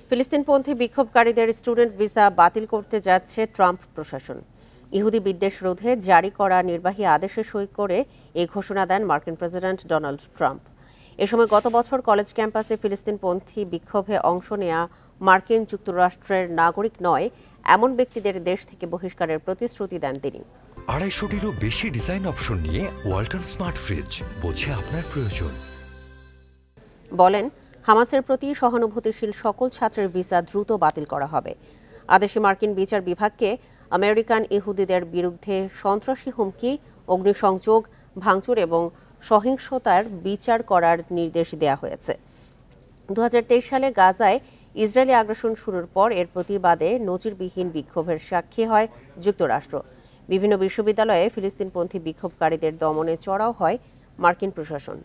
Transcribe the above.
ফিলিস্তিনপন্থী বিক্ষোভকারীদের student visa বাতিল করতে যাচ্ছে ট্রাম্প প্রশাসন। ইহুদি বিদ্বেষ রোধে জারি করা নির্বাহী আদেশে সই করে এই ঘোষণা দেন মার্কিন প্রেসিডেন্ট ডোনাল্ড ট্রাম্প। এ সময় গত বছর কলেজ ক্যাম্পাসে ফিলিস্তিনপন্থী বিক্ষোভে অংশ নেওয়া মার্কিন যুক্তরাষ্ট্রের নাগরিক নয় এমন ব্যক্তিদের দেশ থেকে বহিষ্কারের প্রতিশ্রুতি দেন তিনি। 250-টিরও বেশি ডিজাইন অপশন নিয়ে ওয়ালটন স্মার্ট ফ্রিজ, বোঝে আপনার প্রয়োজন। বলেন, হামাসের প্রতি সহানুভূতিশীল সকল ছাত্রের ভিসা দ্রুত বাতিল করা হবে। আদেশে মার্কিন বিচার বিভাগকে আমেরিকান ইহুদিদের বিরুদ্ধে সন্ত্রাসী হুমকি, অগ্নিসংযোগ, ভাঙচুর এবং সহিংসতার বিচার করার নির্দেশ দেওয়া হয়েছে। 2023 সালে গাজায় ইসরায়েলি আগ্রাসন শুরুর পর এর প্রতিবাদে নজিরবিহীন বিক্ষোভের সাক্ষী হয় যুক্তরাষ্ট্র। বিভিন্ন বিশ্ববিদ্যালয়ে ফিলিস্তিনপন্থী বিক্ষোভকারীদের দমনে চড়াও হয় মার্কিন প্রশাসন।